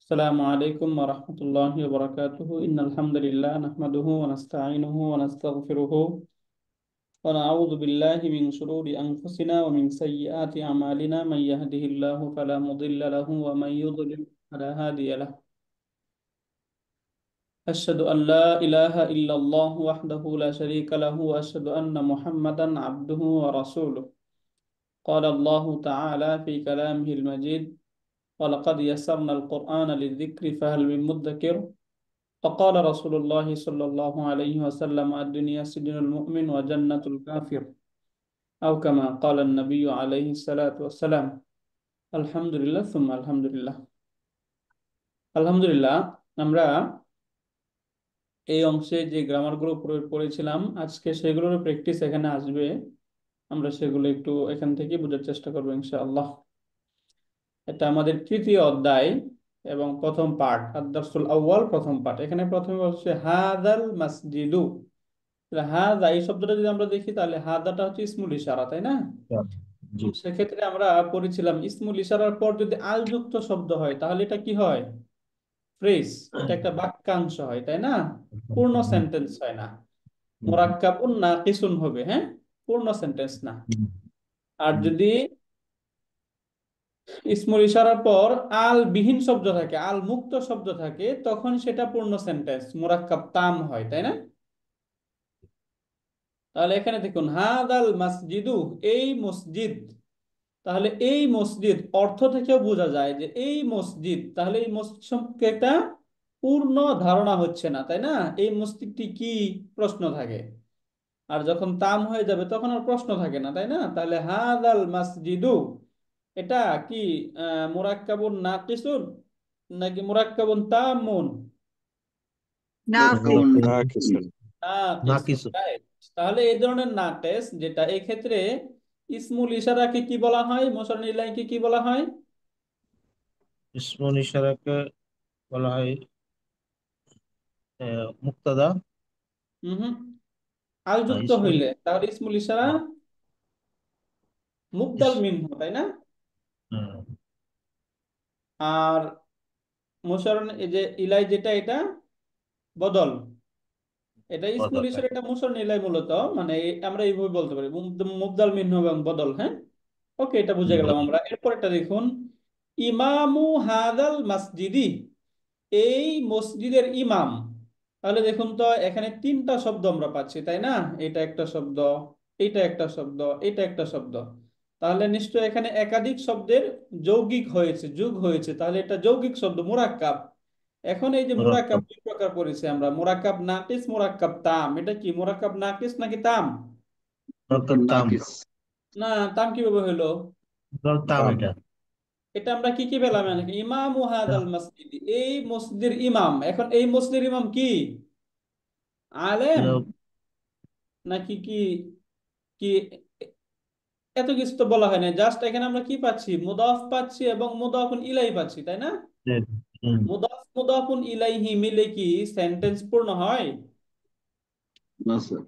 السلام عليكم ورحمة الله وبركاته إن الحمد لله نحمده ونستعينه ونستغفره ونعوذ بالله من شرور أنفسنا ومن سيئات أعمالنا من يهده الله فلا مضل له ومن يضلل فلا هادي له أشهد أن لا إله إلا الله وحده لا شريك له وأشهد أن محمدا عبده ورسوله قال الله تعالى في كلامه المجيد ولقد يسرنا القرآن للذكر فهل من مدكر فقال رسول الله صلى الله عليه وسلم الدنيا سجن المؤمن وجنة الكافر أو كما قال النبي عليه الصلاة والسلام الحمد لله ثم الحمد لله আলহামদুলিল্লাহ আমরা এই অংশে যে গ্রামারগুলো পড়েছিলাম আজকে সেগুলোর প্র্যাকটিস এখানে আসবে। আমরা সেগুলো একটু এখান থেকে বোঝার চেষ্টা করবো ইনশাআল্লাহ। এটা আমাদের তৃতীয় অধ্যায় এবং প্রথম পার্ট, আদ-দারসুল আউয়াল, প্রথম পার্ট। এখানে প্রথমে হচ্ছে হাদাল মাসজিদু। তাহলে হাদা এই শব্দটা যদি আমরা দেখি তাহলে হাদাটা হচ্ছে ইসমুল ইশারা, তাই না? জি। সেক্ষেত্রে আমরা পড়েছিলাম ইসমুল ইশারার পর যদি আল যুক্ত শব্দ হয় তাহলে এটা কি হয়? ফ্রেজ, এটা একটা বাক্যাংশ হয়, তাই না? পূর্ণ সেন্টেন্স হয় না, মুরাক্কাবুন নাকিসুন হবে। হ্যাঁ, পূর্ণ সেন্টেন্স না। আর যদি ইসমুল ইশারার পর আল বিহীন শব্দ থাকে, আল মুক্ত শব্দ থাকে, তখন সেটা পূর্ণ সেন্টেন্স মুরাক্কাব তাম হয়, তাই না? তাহলে এখানে দেখুন হাদাল মাসজিদু, এই মসজিদ। তাহলে এই মসজিদ অর্থ থেকেও বোঝা যায় যে এই মসজিদ, তাহলে এই মসজিদ সম্পর্কে একটা পূর্ণ ধারণা হচ্ছে না, তাই না? এই মসজিদটি কি, প্রশ্ন থাকে। আর যখন তাম হয়ে যাবে তখন আর প্রশ্ন থাকে না, তাই না? তাহলে হাদাল মাসজিদু এটা কি মুরাক্কাবুন নাকিসুন নাকি মুরাক্কাবুন তামুন? মুরাক্কাবুন নাকিসুন। নাকিসুন, নাকিসুন। রাইট। তাহলে এই ধরনের নাকেস যেটা, এই ক্ষেত্রে ইসমুল ইশারাকে কি বলা হয়, মোশাররফ ইলাইকে কি বলা হয়? ইসমুল ইশারাকে বলা হয় মুক্তাদা। হুম, আল যুক্ত ইসমুল হইলে তাহলে ইসমুল ইশারা মুবদাল ইস- মিনহু, তাই না? হুম, আর মোশাররফ এই যে ইলাই যেটা, এটা বদল। এটা ইসমুল বদল। ইশারা, এটা মোশাররফ ইলাই মূলত, মানে আমরা এইভাবে বলতে পারি মুবদাল মিনহু এবং বদল। হ্যাঁ, ওকে, এটা বুঝে গেলাম বদল। আমরা। এরপর এটা দেখুন ইমামু হাদাল মাসজিদি, এই মসজিদের ইমাম। তাহলে দেখুন তো এখানে তিনটা শব্দ আমরা পাচ্ছি, তাই না? এটা একটা শব্দ, এটা একটা শব্দ, এটা একটা শব্দ। তাহলে নিশ্চয় এখানে একাধিক শব্দের যৌগিক হয়েছে, যোগ হয়েছে, তাহলে এটা যৌগিক শব্দ মুরাক্কাব। এখন এই যে মুরাক্কাব মুরাক্কাব। দুই প্রকার পড়েছে আমরা, মুরাক্কাব নাকিস, মুরাক্কাব তাম। এটা কি মুরাক্কাব নাকিস নাকি তাম? মুরাক্কাব তাম। নাকিস। না, তাম কিভাবে হলো? তাম তাম। এটা। এটা আমরা কি কি পেলাম? ইমাম হাদাল মসজিদ, এই মসজিদের ইমাম। এখন এই মসজিদের ইমাম কি, আলেম এটা নাকি কি? কি এত কিছু তো বলা হয় না, জাস্ট এখানে আমরা কি পাচ্ছি, মুদাফ পাচ্ছি এবং মুদাফুন ইলাই পাচ্ছি, তাই না? হুম, মুদাফ মুদাফুন ইলাইহি মিলে কি সেন্টেন্স পূর্ণ হয়? না স্যার।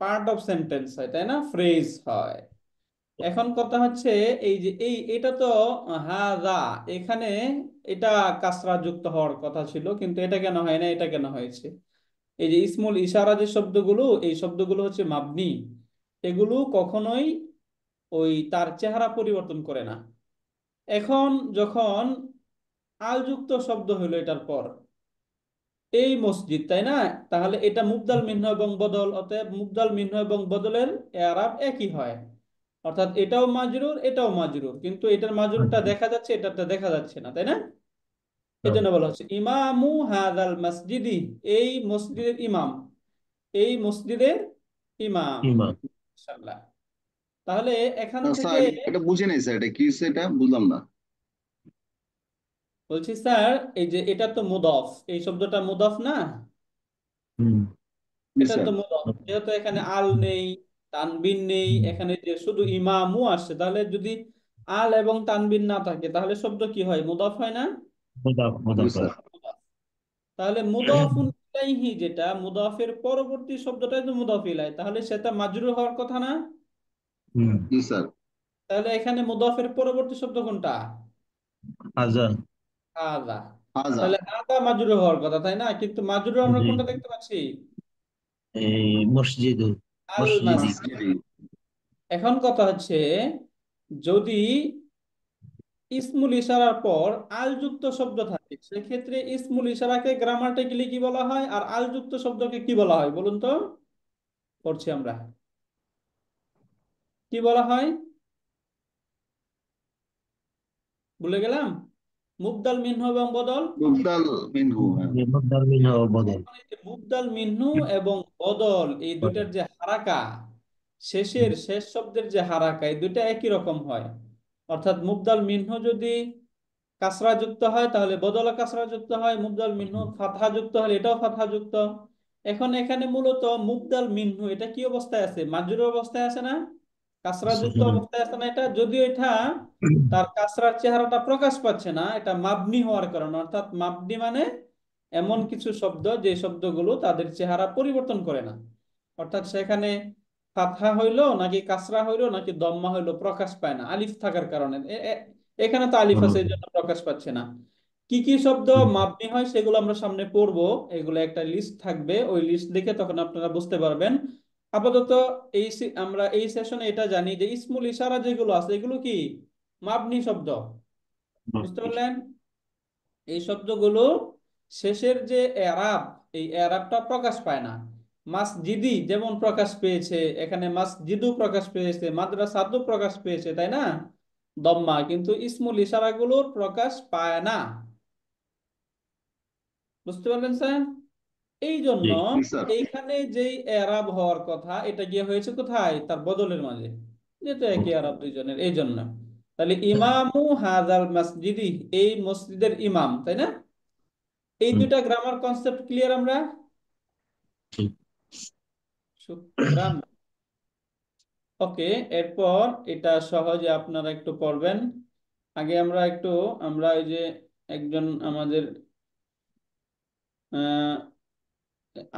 পার্ট অফ সেন্টেন্স হয়, তাই না? ফ্রেজ হয়। এখন কথা হচ্ছে এই যে এটা তো হাদা, এখানে এটা কাসরা যুক্ত হওয়ার কথা ছিল, কিন্তু এটা কেন হয় না, এটা কেন হয়েছে? এই যে ইসমুল ইশারা যে শব্দগুলো, এই শব্দগুলো হচ্ছে মাবনি। এগুলো কখনোই ওই তার চেহারা পরিবর্তন করে না। এখন যখন আল যুক্ত শব্দ হলো এটার পর, এই মসজিদ, তাই না? তাহলে এটা মুবদাল মিহ্ন এবং বদল, অতএব মুবদাল মিহ্ন এবং বদলের এরাব একই হয়। অর্থাৎ এটাও মাজরুর, এটাও মাজরুর, কিন্তু এটার মাজরুরটা দেখা যাচ্ছে, এটারটা দেখা যাচ্ছে না, তাই না? এই জন্য বলা হচ্ছে ইমামু হাদাল মসজিদি, এই মসজিদের ইমাম, এই মসজিদের ইমাম। ইমাম। ইনশাআল্লাহ। তাহলে এখান না থেকে স্যার, এটা বুঝে নাই স্যার, এটা কি সেটা বুঝলাম না। বলছি স্যার, এই যে এটা তো মুদফ, এই শব্দটা মুদফ না? হুম। জি এটা স্যার। তো মুদফ, যেহেতু এখানে আল নেই, তানবিন নেই, এখানে যে শুধু ইমামু আসছে, তাহলে যদি আল এবং তানবিন না থাকে তাহলে শব্দ কি হয়, মুদফ হয় না? মুদাফ জি মুদাফ হয়। স্যার। মুদাফ। তাহলে মুদাফুন ইলাইহি, যেটা মুদাফের পরবর্তী শব্দটাই তো মুদাফ ইলাই, তাহলে সেটা মাজরুর হওয়ার কথা না? হুম। জি স্যার। তাহলে এখানে মুদাফের পরবর্তী শব্দ কোনটা? হাজা। হাদা। হাজা। তাহলে হাদা মাজরুর হওয়ার কথা, তাই না? কিন্তু মাজরুর আমরা জি। কোনটা দেখতে পাচ্ছি? মসজিদু, আল মসজিদি। মাসজিদ। এখন কথা হচ্ছে, যদি ইসমুল ইশারার পর আল যুক্ত শব্দ থাকে, সেক্ষেত্রে ইসমুল ইশারাকে গ্রামাটিক্যালি কি বলা হয়, আর আল যুক্ত শব্দকে কি বলা হয় বলুন তো? পড়ছি আমরা, কি বলা হয়? ভুলে গেলাম। মুবদাল মিনহু এবং বদল। মুবদাল মিনহু, হ্যাঁ। মুবদাল মিনহু বদল। এখন এই যে মুবদাল মিনহু এবং বদল, এই দুইটার বদল। যে হারাকা, হুম, শেষ শব্দের যে হারাকা, এই দুইটা একই রকম হয়। অর্থাৎ মুবদাল মিনহু যদি কাসরা যুক্ত হয় তাহলে বদলা কাসরা যুক্ত হয়, মুবদাল মিনহু ফাতহা যুক্ত হলে এটাও ফাতহা যুক্ত। এখন এখানে মূলত মুবদাল মিনহু এটা কি অবস্থায় আছে? মাজরুর অবস্থায় আছে না? কাসরা যুক্ত হুম, অবস্থায় আছে না? এটা যদিও এটা তার কাসরার চেহারাটা প্রকাশ পাচ্ছে না, এটা মাবনি হওয়ার কারণে। অর্থাৎ মাবনি মানে এমন কিছু শব্দ যে শব্দগুলো তাদের চেহারা পরিবর্তন করে না। অর্থাৎ সেখানে ফাতহা হইলো নাকি কাসরা হইলো নাকি দম্মা হইলো প্রকাশ পায় না আলিফ থাকার কারণে। এখানে তো আলিফ আছে, এই জন্য প্রকাশ পাচ্ছে না। কি কি শব্দ হুম, মাবনি হয় সেগুলো আমরা সামনে পড়বো। এগুলো একটা লিস্ট থাকবে, ওই লিস্ট দেখে তখন আপনারা বুঝতে পারবেন। আপাতত আমরা এই সেশনে এটা জানি যে ইসমুল ইশারা যেগুলো আছে এগুলো কি মাবনি শব্দ। বুঝতে পারলেন? এই শব্দগুলো শেষের যে এরাব, এই এরাবটা প্রকাশ পায় না। মাসজিদি যেমন প্রকাশ পেয়েছে এখানে, মাসজিদু প্রকাশ পেয়েছে, মাদ্রাসাদু প্রকাশ পেয়েছে, তাই না? দম্মা, কিন্তু ইসমুল ইশারাগুলোর প্রকাশ পায় না। বুঝতে পারলেন স্যার? এই জন্য জি। জি স্যার। এইখানে যেই এরাব হওয়ার কথা এটা গিয়ে হয়েছে কোথায়? তার বদলের মাঝে, যেহেতু একই আরব দুইজনের, এই জন্য। তাহলে ইমামু হাজাল মসজিদি, এই মসজিদের ইমাম, তাই না? এই হুম, দুইটা গ্রামার কনসেপ্ট ক্লিয়ার আমরা? ঠিক। শুক্রান। ওকে, এরপর এটা সহজে আপনারা একটু পড়বেন। আগে আমরা এই যে একজন আমাদের আহ,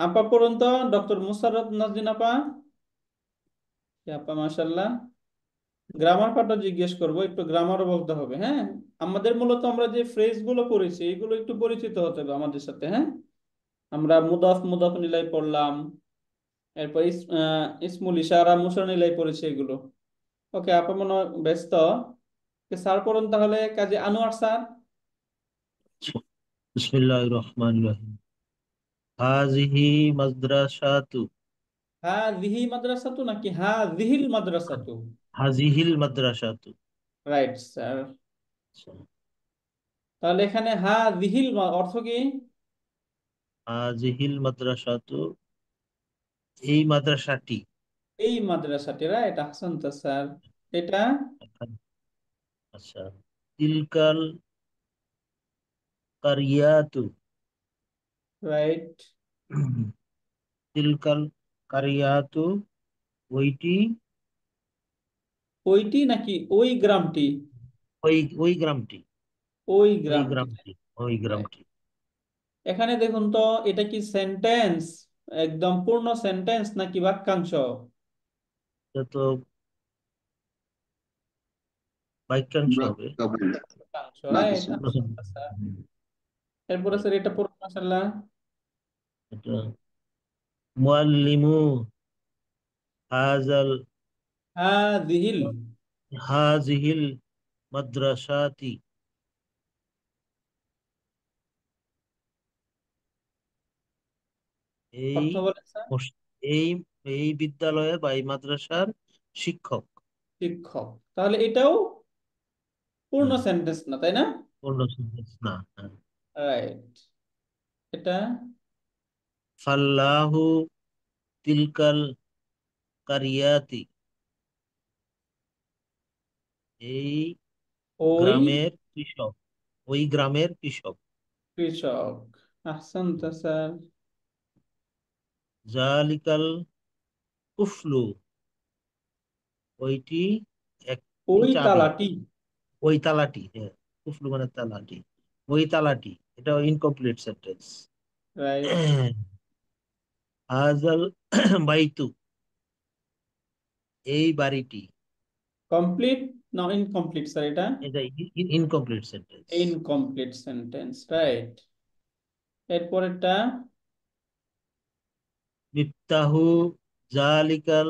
আপা পড়ুন তো, ডক্টর মুসাররত নাজনীন আপা। কি আপা, মাশাল্লাহ। গ্রামার পার্টটা জিজ্ঞেস করবো, একটু গ্রামারও বলতে হবে, হ্যাঁ। আমাদের মূলত আমরা যে ফ্রেজ গুলো পড়েছি এগুলো একটু পরিচিত হতে হবে আমাদের সাথে, হ্যাঁ। আমরা মুদাফ মুদাফ নিলাই পড়লাম, এরপর ইসমুল ইশারা মুশার নিলাই পড়েছি এগুলো। ওকে, আপা মনে হয় ব্যস্ত। স্যার পড়ুন তাহলে, কাজী আনোয়ার স্যার। বিসমিল্লাহির রহমানির রহিম। হাযিহি মাদ্রাসাতু। হ্যাঁ দিহি মাদ্রাসাতু নাকি হ্যাঁ দিহিল মাদ্রাসাতু? হাযিহিল মাদ্রাসাতু। Right sir. আচ্ছা। তাহলে এখানে হ্যাঁ দিহিল অর্থ কি? হাযিহিল মাদ্রাসাতু, এই মাদ্রাসাটি। এই মাদ্রাসাটি, রাইট, আহসান তো স্যার। এটা? আচ্ছা। তিলকাল কারিয়াতু। রাইট। তিলকাল কারিয়াতু, ওইটি, ওইটি নাকি ওই গ্রামটি? ওই ওই গ্রামটি। ওই ওই গ্রামটি। গ্রামটি। ওই Right. গ্রামটি। এখানে দেখুন তো, এটা কি সেন্টেন্স, একদম পূর্ণ সেন্টেন্স নাকি বাক্যাংশ? এটা তো বাক্যাংশ হবে। কাবুল। বাক্যাংশ, না রাইট, কিছু। স্যার। এরপরে স্যার এটা পড়ুন মাশাআল্লাহ। এটা মুআল্লিমু হাজাল হ্যাঁ দিহিল। হাজিহিল মাদ্রাসাতি। এই অর্থ বলেন স্যার। মস- এই এই বিদ্যালয়ের বা এই মাদ্রাসার শিক্ষক। শিক্ষক। তাহলে এটাও পূর্ণ হ্যাঁ, সেন্টেন্স না, তাই না? পূর্ণ sentence না। হ্যাঁ। রাইট। এটা ফাল্লাহু তিলকাল কারিয়াতি, এই ওই গ্রামের কৃষক। ওই গ্রামের কৃষক। কৃষক। আহসান তো স্যার। জালিকাল কুফলু, ওইটি একটি ওই চাবি। তালাটি। ওই তালাটি, হ্যাঁ। কুফলু মানে তালাটি। ওই তালাটি, এটা ইনকমপ্লিট সেন্টেন্স। রাইট। হাজাল বাইতু, এই বাড়িটি। কমপ্লিট না ইনকমপ্লিট স্যার? এটা এটা incomplete sentence. Incomplete sentence, right. এরপরেরটা মিফতাহু জালিকাল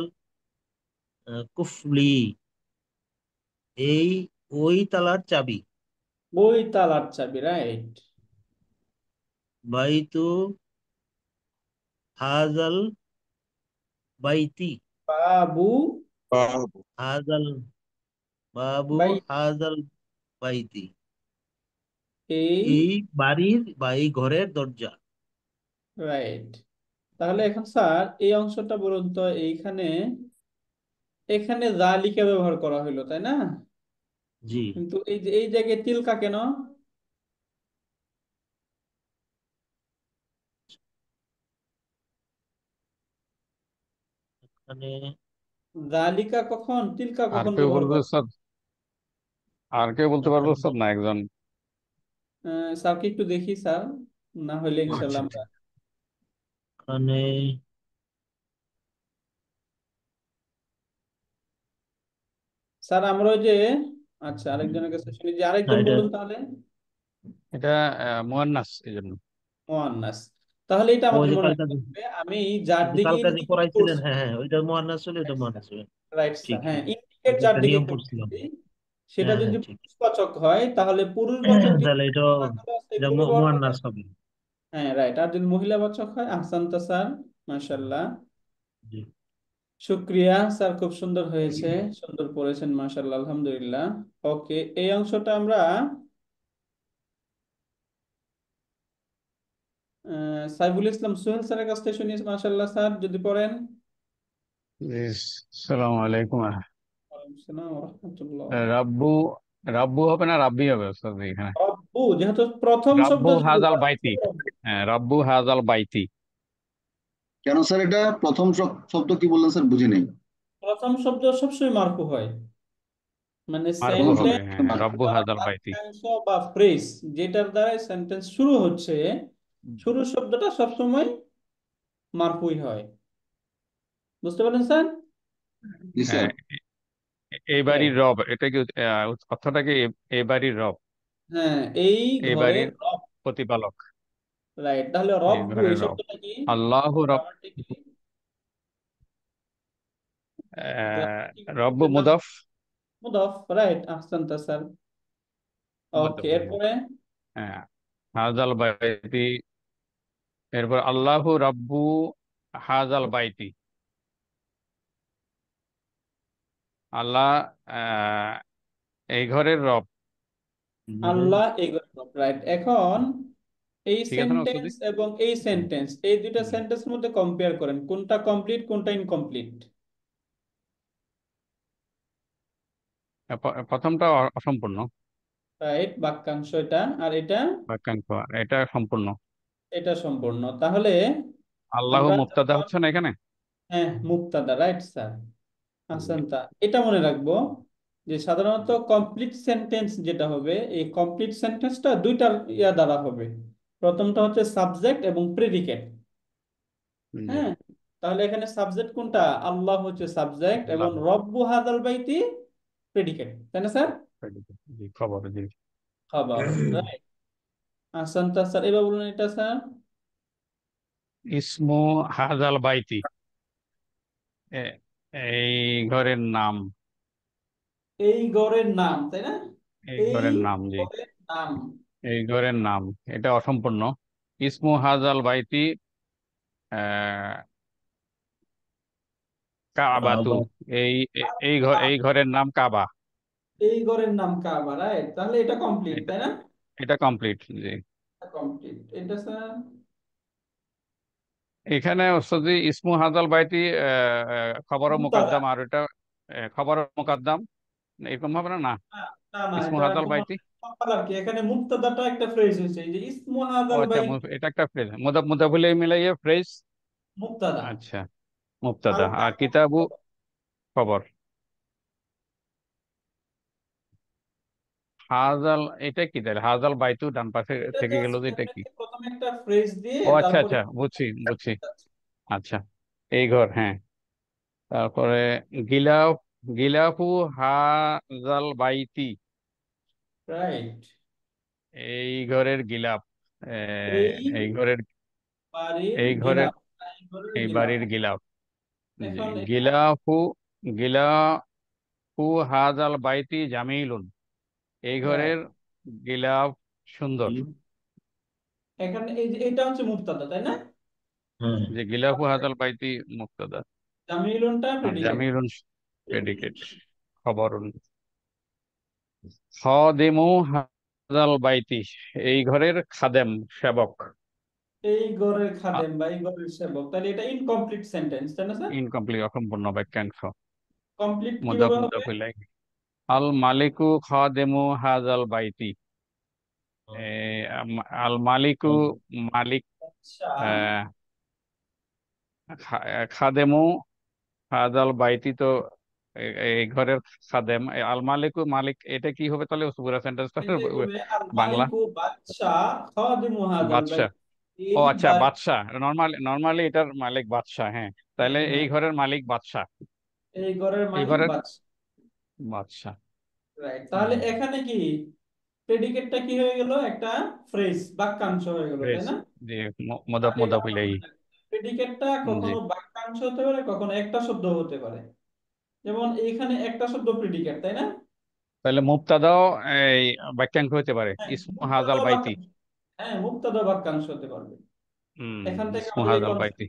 কুফলি, এই ওই তালার চাবি। ওই তালার চাবি, রাইট। বাইতু হাজাল বাইতি, বাবু হাজাল বাবু বাই হাজাল বাইতি, এই, এই বাড়ির বা এই ঘরের দরজা। রাইট। তাহলে এখন স্যার এই অংশটা বলুন তো, এইখানে এখানে জালিকা ব্যবহার করা হলো তাই না? জি, কিন্তু এই যে এই জায়গায় তিলকা কেন? মানে জালিকা কখন, তিলকা আর কখন কেউ ব্যবহার বলবে করা? স্যার? আর কেউ বলতে পারবো স্যার, না একজন? স্যারকে একটু দেখি স্যার, না হলে ইনশাল্লাহ আচ্ছা, আমরা। মানে স্যার আমরা ওই যে, আচ্ছা আরেকজনের কাছে শুনি, যে না আরেকজন এটা বলুন তাহলে। এটা মুয়ান্নাস এই জন্য। মুয়ান্নাস। তাহলে এটা ওই আমাদের যে মনে কালকা রাখতে হবে, আমি যার যে দিকে কালকা যে ইন্ডিকেট পড়াইছিলেন, করছি। হ্যাঁ হ্যাঁ, ওইটা মুয়ান্নাস ছিল, এটা মুয়ান্নাস ছিল। রাইট স্যার, ঠিকই, হ্যাঁ, ইন্ডিকেট কালকে যার একটা দিকে নিয়ম পড়ছিলাম। করতেছি সেটা হ্যাঁ যদি হ্যাঁ, ঠিক। পুরুষবাচক হয় তাহলে পুরুষবাচক যে তাহলে এটা ধারাগুলো আছে এটা এগুলো ব্যবহার করবে। মুয়ান্নাস হবে। হ্যাঁ রাইট, আর যদি মহিলাবাচক হয় আহসানতা স্যার, মাশাআল্লাহ, জি। শুক্রিয়া স্যার, খুব সুন্দর হয়েছে, সুন্দর পড়েছেন মাশাআল্লাহ, আলহামদুলিল্লাহ। ওকে, এই অংশটা আমরা সাইফুল ইসলাম সোহেল স্যারের কাছ থেকে শুনি, মাশাআল্লাহ স্যার যদি পড়েন। জি, আসসালামু আলাইকুম। ওয়ালাইকুম আসসালাম ওয়া রাহমাতুল্লাহ। রাব্বু, রাব্বু হবে না রাব্বি হবে স্যার এখানে? রব্বু যেহেতু প্রথম শব্দ, রাব্বু যেহেতু হাজাল তার বাইতি। জন্য রব্বু। হ্যাঁ, রাব্বু হাজাল বাইতি। কেন স্যার এটা প্রথম শব্দ কি বললেন স্যার, বুঝি নাই। প্রথম শব্দ সবসময় মারফু হয়, মানে মারফু প্রথম শব্দ হবে, সেন্টেন্স হ্যাঁ, রাব্বু বা হাজাল বাইতি। বাক্যাংশ বা ফ্রেজ যেটার দ্বারা সেন্টেন্স শুরু হচ্ছে, শুরুর শব্দটা সবসময় মারফুই হয়। বুঝতে পারলেন স্যার? জি স্যার। হ্যাঁ, এই বাড়ির রাইট, রব, এটা কি অর্থটা কি এই বাড়ির রব, হ্যাঁ, এই এই ঘরের বাড়ির রব। প্রতিপালক, রাইট, তাহলে এই রব্বু ঘরের এই রব। শব্দটা কি? আল্লাহু রব, গ্রামাটিক্যালি, রব্বু এটার নাম মুদাফ। মুদাফ, রাইট, আহসানতা স্যার। ওকে, এরপরে হ্যাঁ, হাজাল বাইতি। এরপর আল্লাহু রাব্বু হাজাল বাইতি। আল্লাহ আহ, এই ঘরের রব। আল্লাহ এই ঘরের রব, রাইট। এখন এই ঠিক আছে না ওস্তাদি? সেন্টেন্স এবং এই সেন্টেন্স, এই দুইটা সেন্টেন্সের মধ্যে কম্পেয়ার করেন, কোনটা কমপ্লিট কোনটা ইনকমপ্লিট। প্রথমটা অসম্পূর্ণ রাইট, বাক্যাংশ এটা, আর এটা বাক্যাংশ, এটা সম্পূর্ণ। এটা সম্পূর্ণ। তাহলে আল্লাহ আমরা মুবতাদা যখন, হচ্ছে না এখানে? হ্যাঁ মুক্তাদা, রাইট স্যার, জি। আহসানতা। এটা মনে রাখবো যে সাধারণত কমপ্লিট সেন্টেন্স যেটা হবে, এই কমপ্লিট সেন্টেন্সটা দুইটা দ্বারা হবে। প্রথমটা হচ্ছে সাবজেক্ট এবং প্রেডিকেট। জি। হ্যাঁ, তাহলে এখানে সাবজেক্ট কোনটা? আল্লাহ হচ্ছে সাবজেক্ট এবং আল্লাহ, রব্বু হাদাল বাইতি প্রেডিকেট, তাই না স্যার? জি, খবর, জি। খাবার, রাইট, আহসানতা স্যার, এবার বলুন এটা স্যার। ইসমু হাজাল বাইতি, এ- এই ঘরের নাম, এই ঘরের নাম, তাই না? এই এই ঘরের নাম, জি, ঘরের নাম। এই ঘরের নাম। এটা অসম্পূর্ণ। ইসমু হাজাল বাইতি আহ কাবাতু, আবার এই এই ঘরের নাম কাবা। এই ঘরের নাম কাবা, রাইট, তাহলে এটা কমপ্লিট এটা তাই না? এটা কমপ্লিট, জি। কমপ্লিট, এটা স্যার এখানে ওস্তাদি ইসমু হাজাল বাইতি খবর মুক্তাদা। মুকাদ্দাম, আর এটা খবর মুকাদ্দাম, এরকম হবে না? না, না, না, না, ইসমু এটা হাজাল তোমার বাইতি। আর কি, এখানে মুক্তাদাটা একটা ফ্রেজ হয়েছে, এই যে ইসমু ও হাদাল আচ্ছা, বাইতি, এটা একটা ফ্রেজ, মুদাফিলে মিলাইয়ে ফ্রেজ। মুক্তাদা। আচ্ছা, মুবতাদা, আল আর কাবা কিতাবু খবর। খবর। হাজাল, এটা কি তাহলে? হাজাল বাইতু ডান পাশে এটা থেকে গেল, জাস্ট যে এটা কি? এটাকে প্রথমে একটা ফ্রেজ দিয়ে ও আচ্ছা তারপরে আচ্ছা, বুঝছি বুঝছি। আচ্ছা, এই ঘর, হ্যাঁ। তারপরে গিলাফ গিলাফু হাজাল বাইতি, রাইট। এই ঘরের গিলাফ, এই এই ঘরের, বাড়ির এই ঘরের, গিলাফ, এই ঘরের এই গিলাফ। বাড়ির গিলাফ। জি, এখন গিলাফু, গিলাফু হাজাল বাইতি জামিলুন, এই ঘরের রাইট, গিলাফ সুন্দর। এখানে এই যে এটা হচ্ছে মুবতাদা, তাই না? হুম। যে গিলাফু হাজাল বাইতি মুক্তাদা, জামিলুনটা আর প্রেডিকেট। জামিলুন প্রেডিকেট, খবরুন। খাদেমু হাজাল বাইতি, এই ঘরের খাদেম, সেবক। এই ঘরের খাদেম বা এই ঘরের সেবক, তাহলে এটা ইনকমপ্লিট সেন্টেন্স, তাই না স্যার? ইনকমপ্লিট, অসম্পূর্ণ বাক্যাংশ। কমপ্লিট মুদাফ কিভাবে হবে? মুদাফ ইলাইহি। আল মালিকু খাদেমু হাজাল বাইতি, এ, আল মালিকু, মালিক, আচ্ছা, আহ, খাদেমু হাজাল বাইতি, তো এই ঘরের খাদেম। আল মালিকু, মালিক, এটা কি হবে তাহলে পুরো সেন্টেন্সটা? এটাই হবে আল বাংলা মালিকু বাদশা খাদিমু হাযাল বাদশা। বাইত। ও এই আচ্ছা, বাড়ি, বাদশা। নর্মালি এটার মালিক বাদশা, হ্যাঁ। তাহলে এই হ্যাঁ, ঘরের মালিক বাদশা, এই ঘরের এই মালিক ঘরের বাদশা। বাদশা। রাইট, তাহলে এখানে কি প্রেডিকেটটা কি হয়ে গেল? একটা ফ্রেজ, বাক্যাংশ হয়ে গেল, তাই ফ্রেজ, না? যে মুদাফ তাহলে মুদাফ আমরা ইলাইহি। মনে রাখবো, প্রেডিকেটটা জি, কখনো বাক্যাংশ হতে পারে, কখনো একটা শব্দ হতে পারে। যেমন এইখানে একটা শব্দ প্রেডিকেট, তাই না? তাহলে মুবতাদাও এই বাক্যাংশ হতে পারে, হ্যাঁ, ইসমু হাজাল মুবতাদা বাইতি। বাক্যাংশ, হ্যাঁ মুবতাদা বাক্যাংশ হতে পারবে। এখান থেকে ইসমু আমাদের এই হাজাল কনসেপ্ট, বাইতি।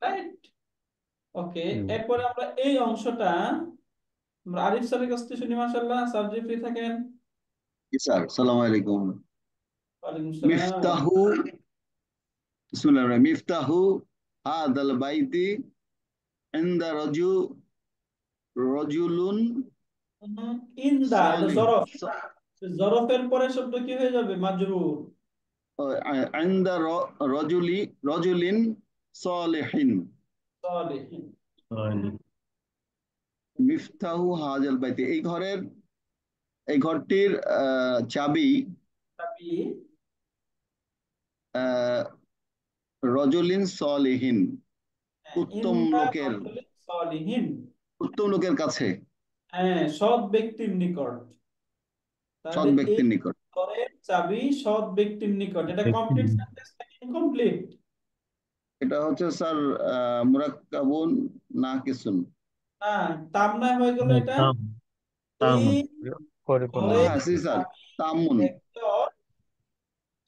রাইট। ওকে, হুম। এরপরে আমরা এই অংশটা আমরা আরিফ স্যারের কাছ থেকে শুনি। মাশাআল্লাহ, স্যার যদি ফ্রি থাকেন। জি স্যার, সালাম আলাইকুম। ওয়ালাইকুম সালাম। মিফতাহু, বিসমিল্লাহির রহমানির রহিম। মিফতাহু হাদাল বাইতি ইনদা রজুলুন ইন্দা, এটা সালিহ, জরফ। জরফের পরে শব্দ কি হয়ে যাবে? মাজরুর। ইনদা রজুলিন সালিহিন। সালিহিন। মিফতাহু হাজাল বাইতি, এই ঘরটির চাবি তাবি, আহ, রজুলিন সালিহিন, উত্তম ইন্দা লোকের, রজুলিন সালিহিন। উত্তম লোকের কাছে, হ্যাঁ, সৎ ব্যক্তির নিকট। সৎ তাহলে এই ব্যক্তির নিকট। ঘরের চাবি সৎ ব্যক্তির নিকট, এটা কমপ্লিট সেন্টেন্স নাকি ইনকমপ্লিট? এটা হচ্ছে স্যার মুরাক্কাবুন নাকিসুন। না, তামনা হয়ে গেল এটা। তাম, তাম। এই পরিপূর্ণ ঘরের হ্যাঁ জি স্যার, চাবি তামুন, একজন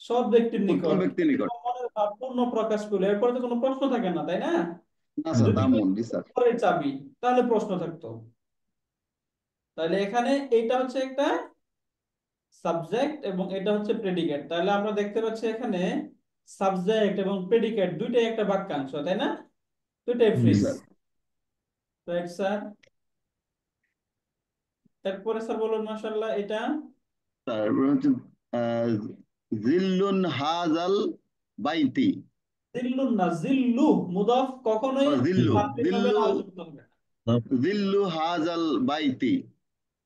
সৎ ব্যক্তির উত্তম নিকট, ব্যক্তির নিকট। এরকম মনের ভাব পূর্ণ প্রকাশ করলে এরপরে তো কোনো প্রশ্ন থাকে না, তাই না? না স্যার, যদি তামুন, বলতো জি স্যার। ঘরের চাবি, তাহলে প্রশ্ন থাকতো। তাহলে এখানে এটা হচ্ছে একটা সাবজেক্ট এবং এটা হচ্ছে প্রেডিকেট। তাহলে আমরা দেখতে পাচ্ছি এখানে সাবজেক্ট এবং প্রেডিকেট দুইটাই একটা বাক্যাংশ, তাই না? দুইটাই জি ফ্রেজ। স্যার। Right sir. এরপরে স্যার বলুন, মাশাআল্লাহ, এটা তারপর হচ্ছে আহ, জিল্লুন হাজাল বাইতি। জিল্লুন না, জিল্লু। মুদাফ কখনোই জিল্লু, তানবিন হবে না, যুক্ত হবে না। জিল্লু হাজাল বাইতি,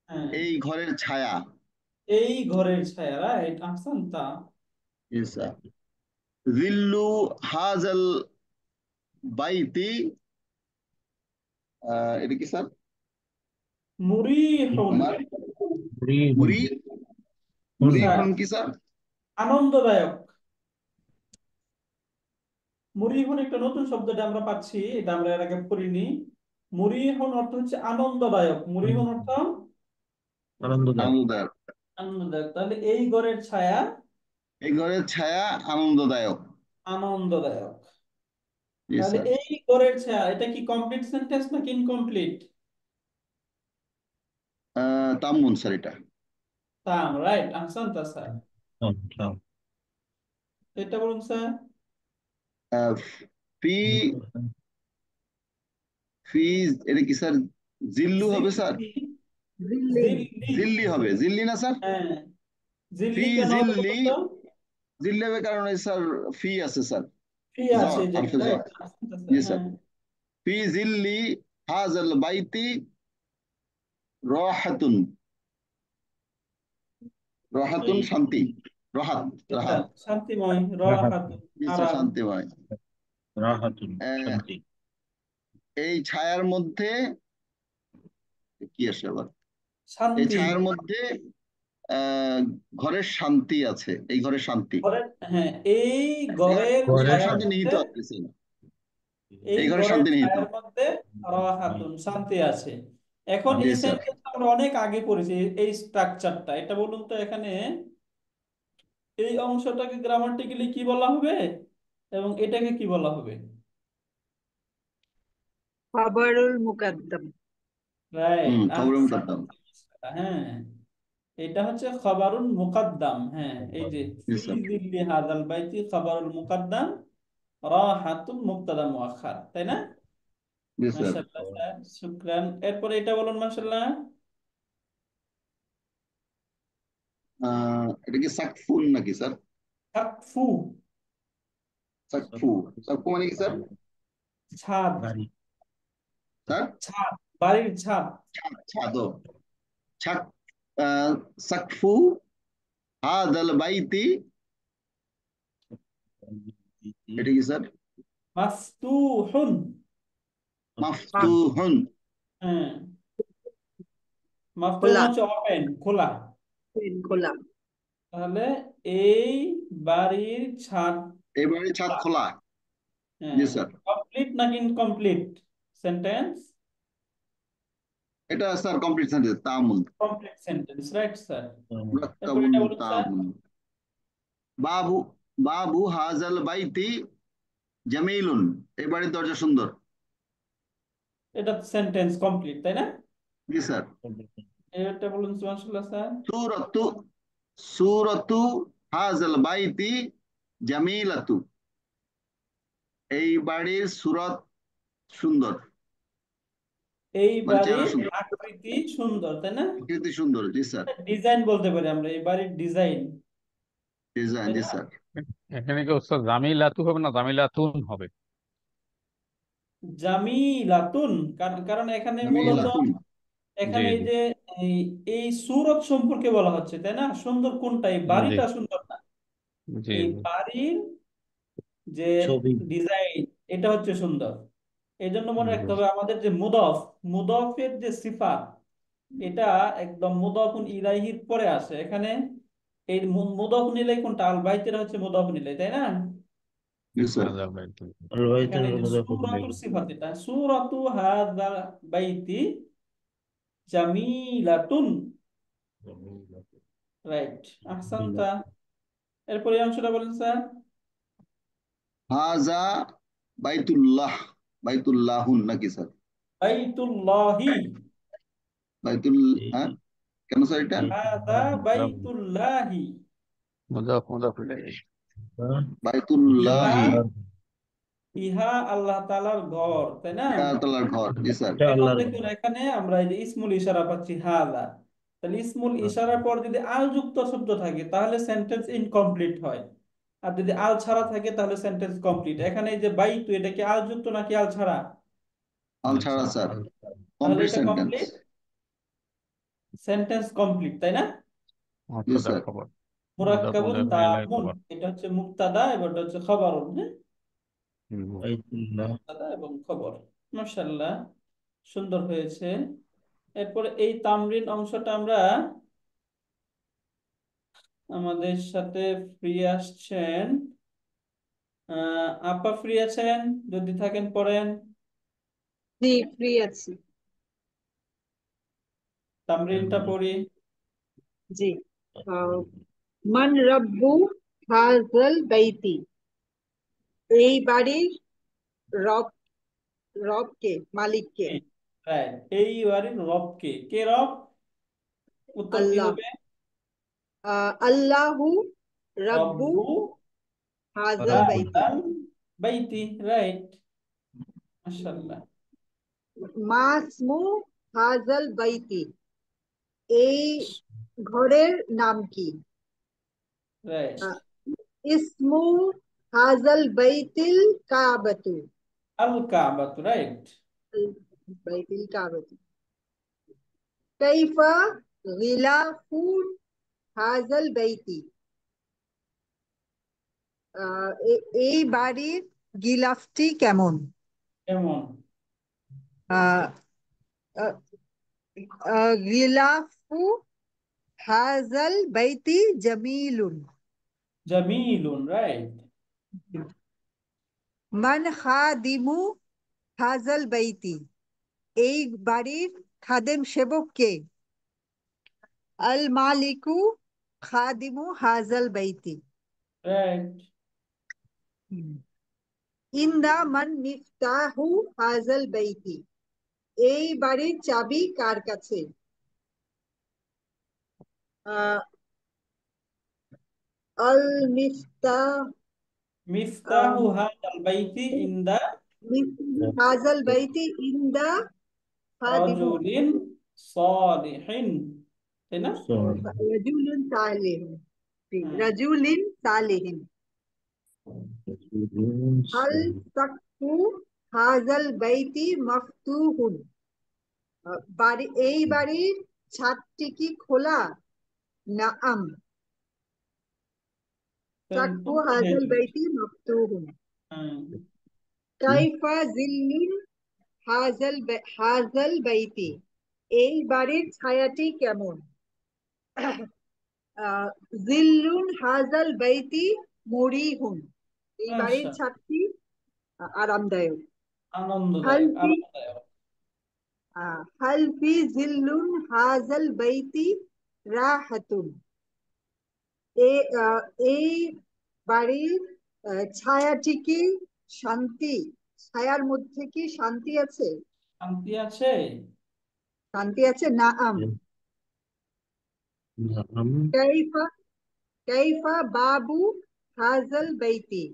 হ্যাঁ, এই ঘরের ছায়া। এই ঘরের ছায়া, রাইট, আহসানতা। জি স্যার। জিল্লু হাজাল বাইতি, এটা কি স্যার? মুরিহুন। আমার রিহুন। মুরি, স্যার, মুরিহুন কি স্যার? আনন্দদায়ক। মুরিহুন একটা নতুন শব্দটা আমরা পাচ্ছি, এটা আমরা এর আগে পড়িনি। মুরিহুন অর্থ হচ্ছে আনন্দদায়ক। মুরিহুন অর্থ আনন্দদায়ক। আনন্দদায়ক, আনন্দদায়ক। তাহলে এই ঘরের ছায়া এই ঘরের ছায়া আনন্দদায়ক। আনন্দদায়ক। জি তাহলে স্যার। এই ঘরের ছায়া, এটা কি কমপ্লিট সেন্টেন্স নাকি ইনকমপ্লিট? তামুন স্যার এটা। তাম, রাইট, আহসানতা স্যার। তাম, তাম। এটা বলুন স্যার। আহ, ফি, ফি, এটা কি স্যার? জিল্লু হবে স্যার? জিল্লি, জিল্লি। জিল্লি হবে, জিল্লি না স্যার? হ্যাঁ, ফি জিল্লি কেন হবে জিল্লি, বলুন তো? জিল্লি হবে কারণ এই স্যার ফি আছে স্যার, ফি আছে জ্বর, এই জায়গায়, আরফে জ্বর। রাইট, আহসানতা স্যার, জি স্যার। হ্যাঁ। ফি জিল্লি হাজাল বাইতি রাহাতুন, রাহাতুন এই শান্তি, রাহাত, এটা রাহাত। শান্তিময়, রাহাতুন। রাহাতুন, জি স্যার, আরাম। শান্তিময়। রাহাতুন, আহ, শান্তি। এই ছায়ার মধ্যে কি আসে আবার? এই শান্তি। ছায়ার মধ্যে আহ ঘরের শান্তি আছে, এই ঘরের শান্তি। ঘরের, হ্যাঁ, এই এই ঘরের ঘরের ঘরের ছায়ার শান্তি মধ্যে, নিহিত আছে স্যার। এই এই ঘরের ঘরের শান্তি নিহিত। ছায়ার মধ্যে রাহাতুন, শান্তি আছে। এখন জি এই স্যার। সেন্টেন্স আমরা অনেক আগে পড়েছি, এই স্ট্রাকচারটা, এটা বলুন তো এখানে এই অংশটাকে গ্রামাটিক্যালি কি বলা হবে এবং এটাকে কি বলা হবে? খবরুল মুকদ্দম। রাইট, খবরের আহসান। মুকদ্দম। হ্যাঁ, এটা হচ্ছে খবরুল মুকদ্দম। হ্যাঁ, এই যে জি ফি স্যার। জিল্লি হাযাল বাইতি খবরুল মুকদ্দম রাহাতুন মুবতাদা মুআখখার, তাই না? জি স্যার। মাশাআল্লাহ স্যার, শুকরান। এরপরে এটা বলুন মাশাআল্লাহ। এটা কি সাকফুন নাকি স্যার? সাকফু, সাকফু। সাকফু মানে কি স্যার? ছাদ। বাড়ি। স্যার ছাদ, বাড়ির ছাদ। ছাদ, ছাদ। ছাক সাকফু হাদাল বাইতি, এটা কি স্যার? মাফতুহুন। মাফতুহুন। হ্যাঁ, মাফতুহুন খোলা। হচ্ছে ওপেন, খোলা। খোলা। তাহলে এই বাড়ির ছাদ এবারে ছাদ খোলা। খোলা। জি হ্যাঁ, স্যার। কমপ্লিট নাকি ইনকমপ্লিট সেন্টেন্স? এটা স্যার কমপ্লিট সেন্টেন্স, তামুল। Complete sentence, right sir. এরপর মুরাক্কাবুন এটা বলুন স্যার। তামুল। বাবু বাবু হাজাল বাইতি জামিলুন, এই বাড়ির দরজা সুন্দর। এটা সেন্টেন্স কমপ্লিট, তাই না? জি স্যার। এটা বলুন মাশাআল্লাহ স্যার। সুরতু সুরতু হাজাল বাইতি জামিলাতু, এই বাড়ির সুরত সুন্দর, এই মানে চেহারা বাড়ির সুন্দর, আকৃতি সুন্দর, তাই না? আকৃতি সুন্দর। জি স্যার। ডিজাইন বলতে পারি আমরা, এই বাড়ির ডিজাইন, ডিজাইন। তাই জি না? স্যার। এখানে কি ওস্তাদ জামিলাতু হবে না জামিলাতুন হবে? জামিলাতুন, কারণ কারণ এখানে মূলত, জামিলাতুন। জি এখানে এই জি যে এই এই সুরত সম্পর্কে বলা হচ্ছে, তাই না? সুন্দর কোনটা? এই জি বাড়িটা সুন্দর না, জি এই জি। বাড়ির যে ছবি। ডিজাইন, এটা হচ্ছে সুন্দর। এই জন্য মনে রাখতে হবে বুঝ- আমাদের যে মুদফ, মুদফের যে সিফাত, এটা একদম মুদফুন ইলাইহির পরে আসে এখানে। এই মুদফুন ইলাইহি কোনটা? আল বাইতের হচ্ছে মুদফুন ইলাইহি, তাই না? জি স্যার। হাজার বাইত। এখানে এই যে সূরাতুর সিফাত, এটা সূরাতু হাযা বাইতি জামিলাতুন, রাইট, আহসানতা। এরপর এই অংশটা বলেন স্যার। হাজা বাইতুল্লাহ, বাইতুল্লাহুন নাকি স্যার? বাইতুল্লাহি, বাইতুল, হ্যাঁ, কেন স্যার এটা? হাযা বাইতুল্লাহি, মুজাফ মুজাফ ইলাইহি। ইহা, বাইতুল্লাহি, ইহা আল্লাহ তাআলার ঘর, তাই না? তাআলার ঘর। জি স্যার। এটা এখন আল্লাহর দেখুন এখানে আমরা এই যে ইসমুল ইশারা পাচ্ছি হাযা, তাহলে ইসমুল ইশারার পর যদি আল যুক্ত শব্দ থাকে তাহলে সেন্টেন্স ইনকমপ্লিট হয়, আর যদি আল ছাড়া থাকে তাহলে সেন্টেন্স কমপ্লিট। এখানে এই যে বাইতু, এটা কি আল যুক্ত নাকি আল ছাড়া? আল ছাড়া স্যার। তাহলে কমপ্লিট এটা সেন্টেন্স। কমপ্লিট সেন্টেন্স, কমপ্লিট, তাই না? জি মুবতাদা স্যার। খবর। মুজাফ মুরাক্কাবুন মুজাফ ইলাইহি তামুন, খবর। এটা হচ্ছে মুবতাদা এবং এটা হচ্ছে খবরুন। হ্যাঁ, হুম। বাইতুল্লাহ। মুবতাদা এবং খবর। মাশাআল্লাহ, সুন্দর হয়েছে। এরপরে এই তামরিন অংশটা আমরা, আমাদের সাথে ফ্রি আসছেন, আপা ফ্রি আছেন? যদি থাকেন পড়েন, জি, ফ্রি আছি। তামরিনটা পড়ি। জি। আহ, মান রব্বু হাযাল বাইতি, এই বাড়ির রব, রব কে, মালিক কে? রাইট, এই বাড়ির রব কে? কে রব? উত্তর কি আল্লাহ। হবে? আল্লাহু রব্বু রব্বু হাযাল বাইতি। হাযাল বাইতি, রাইট, মাশাআল্লাহ। মাসমু হাযাল বাইতি, এই ঘরের নাম কি? রাইট, আহ, ইসমু হাযাল বাইতিল কাবাতু, আল কাবাতু, রাইট। বাইতিল কাবাতু। কাইফা গিলাফু হাযাল বাইতি, এই বাড়ির গিলাফটি কেমন? কেমন? আহ, আহ, গিলাফু হাজাল বাইতি জামিলুন। জামিলুন, রাইট। মান খাদিমু হাজাল বাইতি, এই বাড়ির খাদেম সেবক কে? আল মালিকু খাদিমু হাজাল বাইতি। রাইট। ইন্দা মান মিফতাহু হাজাল বাইতি, এই বাড়ির চাবি কার কাছে? আহ, আল মিফতাহ মিফতাহু হাদাল বাইতি ইনদা হাজাল বাইতি ইন্দা খাদিমু রাজুলিন সালিহিন, তাই না? রাজুলুন সালিহিন। হুম। রাজুলিন সালিহিন। হাল সাকফু হাজাল বাইতি মাফতুহুন, এই বাড়ির ছাদটি কি খোলা? নাআম সাকফু উত্তর হয়ে হাজাল যাবে। বাইতি মাফতুহুন। হুম। কাইফা জিল্লুন হাজাল বাইতি, এই বাড়ির ছায়াটি কেমন? জিল্লুন হাজাল বাইতি মরিহুন, এই বাড়ির আচ্ছা, ছাদটি আরামদায়ক। আনন্দদায়ক, হালফি আরামদায়ক। হালফি জিল্লুন হাজাল বাইতি রাহাতুন, এই বাড়ির ছায়াটি কি শান্তি? ছায়ার মধ্যে কি শান্তি আছে? শান্তি আছে। শান্তি আছে। নাআম কাইফা কাইফা বাবু হাজাল বাইতি,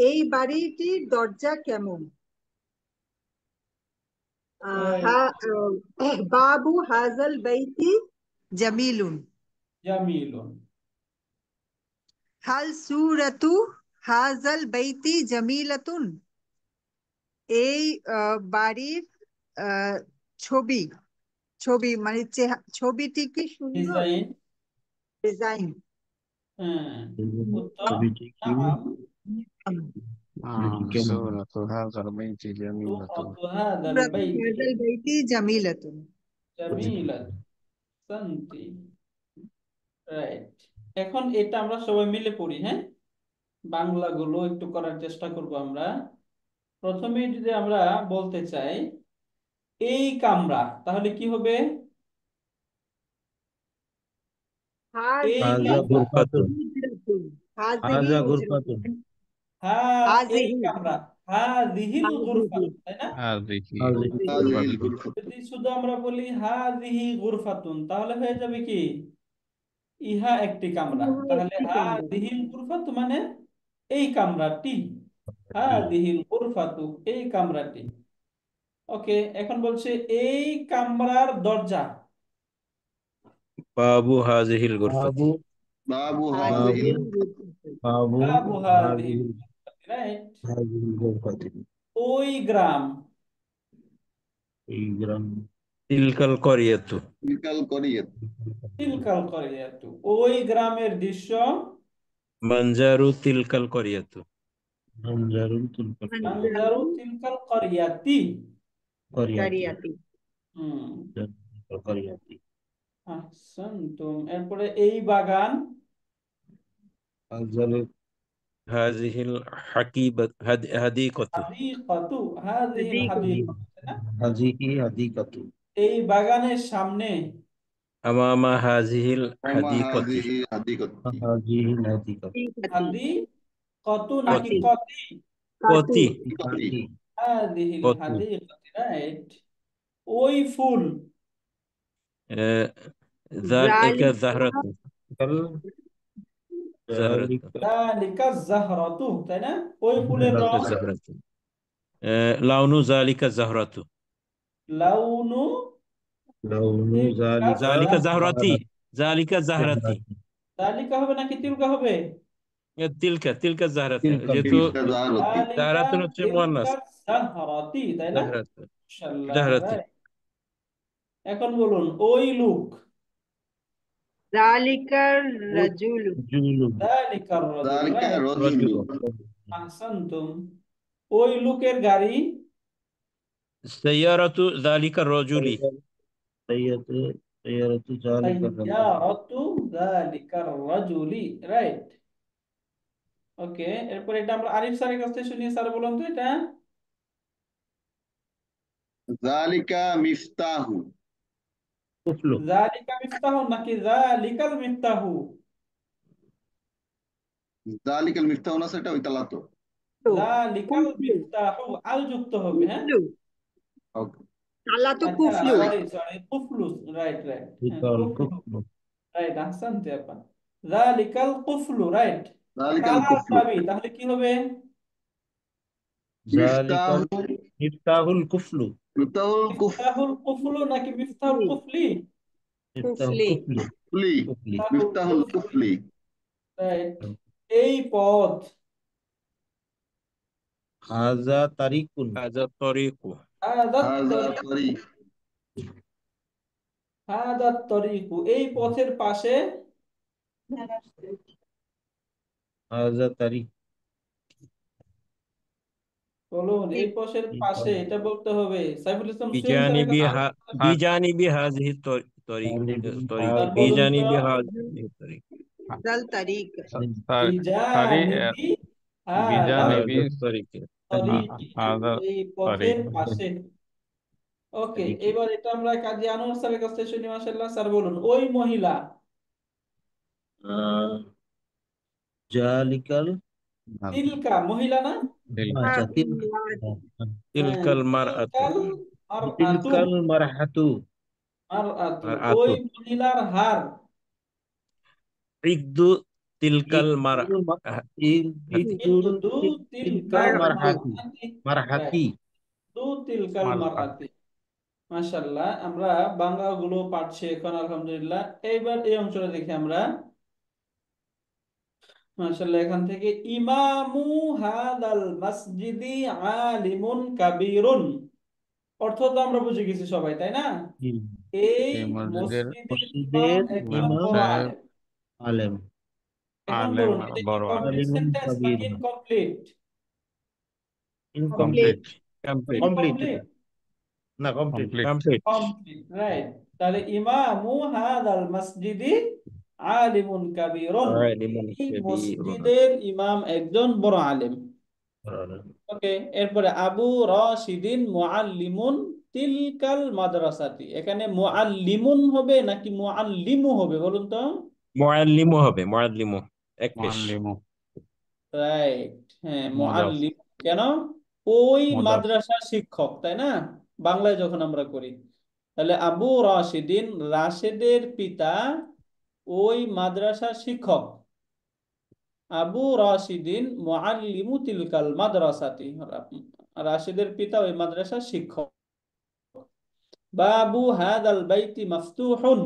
এই বাড়িটির দরজা কেমন? রাইট। বাবু হাজাল বাইতি জামিলুন। জামিলুন। হাল সুরাতু হাজাল বাইতি জামিলাতুন, এই বাড়ির আহ, ছবি ছবি মানে ছবিটি কি সুন্দর? ডিজাইন। ডিজাইন। হ্যাঁ। উত্তর ছবিটি কি নাম কেমন? سورة هذا البيت جميلة সুরাতু হাদাল সুরাতু বাইতি হাজাল বাইতি জামিলাতুন। জামিলাত শান্তি, রাইট। এখন এটা আমরা সবাই মিলে পড়ি, হ্যাঁ? বাংলাগুলো একটু করার চেষ্টা করব আমরা। প্রথমে যদি আমরা বলতে চাই এই কামরা, তাহলে কি হবে? এই হাজা হাজিহি কামরা, গুরফাতুন। হুজরাতুন। হাজিহি হাজা হুজরাতুন। গুরফাতুন। হ্যাঁ, এই হাজিহি কামরা, হাযিহিল হাজিহি গুরফাতুন, তাই না? هذه হাজিহি হাজিহি। হাযিহিল غرفة গুরফাত। যদি শুধু আমরা বলি হাযিহি গুরফাতুন, তাহলে হয়ে যাবে কি? ইহা একটি কামরা। তাহলে একটি কামরা। হাযিহিল গুরফাতু মানে এই কামরাটি, হাযিহিল গুরফাতু এই কামরাটি। ওকে, এখন বলছে এই কামরার দরজা। বাবু হাজিহিল গুরফাতি। বাবু বাবু বাবু হাযিহিল বাবু বাবু হাযিহিল হাজিহি গুরফাতি, রাইট। হাজিহিল গুরফাতি। ওই গ্রাম। এই গ্রাম। তিলকাল করিয়াতু। তিলকাল করিয়াত। তিলকাল করিয়াতু, ওই গ্রামের দৃশ্য। মানজারু তিলকাল করিয়াতু। আনজারুল তুলকাল মানজারু তিলকাল করিয়াতি। করিয়াতি। কারিয়াতি। হুম। করিয়াতি। আহসানতুম। এরপরে এই বাগান। আনজারুল হাজিহিল হাকিবাত হাদিকাতু। হাদিকাতু, হাযিহিল হাদিকাতু। হাদিকাতু, তাই না? হাজিহি হাদিকাতু। এই বাগানের সামনে। আমামা হাজিহিল ওমা হাদিকতি। হাযিহি হাদিকাত। হাজিহিল হাদিকাতু। হাদিকাতি। হাদি কত নাকি কতি। কতি? কাতু। কতি। কতি। হাযিহিল কতু। হাদিকাতি, রাইট। ওই ফুল। যালিকা জালিকা জাহরাতু। কাল জাহরাতু। যালিকা যালিকা যাহরাতু, তাই না? ওই ফুলের জালিকা রং। জাহরাতু। লাউনু জালিকা জাহরাতু। লাউনু লাউনু তিলকা যালিকা জালিকা জাহরাতি। জাহরাত। জালিকা জাহরাতি। জালিকা হবে নাকি তিলকা হবে? তিলকা তিলকা জাহরাতি, তিলকা যেহেতু তিলকা জারতি। জালিকা জাহরাতুন হচ্ছে মুয়ান্নাস। তিলকা যাহরাতি, তাই না? জাহরাতু মাশাআল্লাহ, জাহরাতি। রাইট। এখন বলুন ওই লোক। জালিকার রাজুলু। জুলু যালিকার রাজুল, যালিকা রাইট। রাজুলু। রাজুলু। আহসানতুম। ওই লোকের গাড়ি। সাইয়ারাতু যালিকা রজুলি। সাইয়ারাতু সাইয়ারাতু জালিকার রাজুল। সাইয়ারাতু যালিকার রাজুলি, রাইট। ওকে, এরপর এটা আমরা আরিফ স্যারের কাছ থেকে শুনি। স্যার বলুন তো এটা। জালিকা মিফতাহু। কুফলু। যালিকা মিফতাহু নাকি যালিকাল মিফতাহু? জালিকাল মিফতাহু না স্যার, এটা ওই তালা তো। তো যালিকাল কুফলু, মিফতাহু আল যুক্ত হবে, হ্যাঁ। কুফলু, ওকে। তালা তো আচ্ছা, কুফলু। সরি সরি, কুফলু, রাইট রাইট, হ্যাঁ বিকল কুফলু, কুফলু। রাইট, আহসানতে আপা। যালিকাল কুফলু, রাইট। জালিকাল তালার কুফলু। চাবি তাহলে কি হবে? জালিকাল মিফতাহু। মিফতাহুল কুফলু। মিফতাহুল মিফতাহুল কুফলু নাকি মিফতাহুল কুফলি, কুফলি? মিফতাহুল কুফলি, কুফলি। কুফলি। কুফলি। মিফতাহুল মিফতাহুল কুফলি, কুফলি। রাইট। এই পথ, হাজা তারিকুন। هذا الطريق হাদাত হাযা তরিক, তরিক। হাদাত তরিকু, এই পথের পাশে। হাজা তারিক। বলুন, এই পথের পাশে, এটা বলতে হবে। সাইফুল ইসলাম সুয়েল স্যারের بجانب কাছে আর بجانب هذه الطريق طريق স্যার বলুন তো। بجانب هذه الطريق দাল তারিক। সারি বিজানিবি হাদাত বিজানিবি هذا الطريق তরিকি, হাদা এই তরিক। পথের পাশে। ওকে, তারিকি। এবার এটা আমরা কাজী আনোয়ার স্যারের কাছ থেকে শুনি। মাশাআল্লাহ, স্যার বলুন, ওই মহিলা। আহ, জালিকাল। তিলকা মহিলা না? আচ্ছা তিল। تلك হ্যাঁ, المرأة তিলকাল মারআতু, তিলকাল মারহাতু। মারআতু, مرأة ওই মহিলার হার। عد تلك ইকদুল المرأة ইকদুল ইকদু তিলকাল তিলকাল মারআতু, মারহাতি। মারআতি, মারহাতি। রাইট, দু তিলকাল মারআত। মারআতি। মাশাআল্লাহ, আমরা বাংলাগুলো পাচ্ছি এখন, আলহামদুলিল্লাহ। এইবার এই অংশটা দেখি আমরা। মাশাআল্লাহ, এখান থেকে ইমামু হাদাল মসজিদি আলিমুন কাবীরুন, অর্থ তো আমরা বুঝে গেছি সবাই, তাই না? এই এই মসজিদের মসজিদের ইমাম মসজিদের একজন ইমাম ইমাম বড় সাহেব আলেম। আলেম। এখন আলেম, বলুন, এটা কি বড় আলেম। কমপ্লিট আলিমুন সেন্টেন্স নাকি কাবীর। Incomplete? Incomplete. Complete. Complete, complete complete incomplete, এটা। না complete. Complete. complete complete, right. তাহলে ইমামু হাদাল মসজিদি আলিমুন কাবীরুন, عالم এই كبير মসজিদের ইমাম একজন বড় আলেম। ওকে, এরপরে আবু রাশিদিন মুআল্লিমুন তিলকাল মাদ্রাসাতি, এখানে মুআল্লিমুন হবে নাকি মুআল্লিমু হবে বলুন তো? معلمه হবে معلمه এক পেশ মুআল্লিমু। রাইট, হ্যাঁ মুজাফ। মুআল্লিম। কেন? ওই মুজাফ। মাদ্রাসার শিক্ষক, তাই না? বাংলায় যখন আমরা করি, তাহলে আবু রাশিদিন, রাশেদের পিতা, ওই মাদ্রাসার শিক্ষক। আবু রাশিদিন মুআল্লিমু তিলকাল মাদ্রাসাতি, রাশেদের পিতা ওই মাদ্রাসার শিক্ষক। বাবু হাদাল বাইতি মাফতুহুন,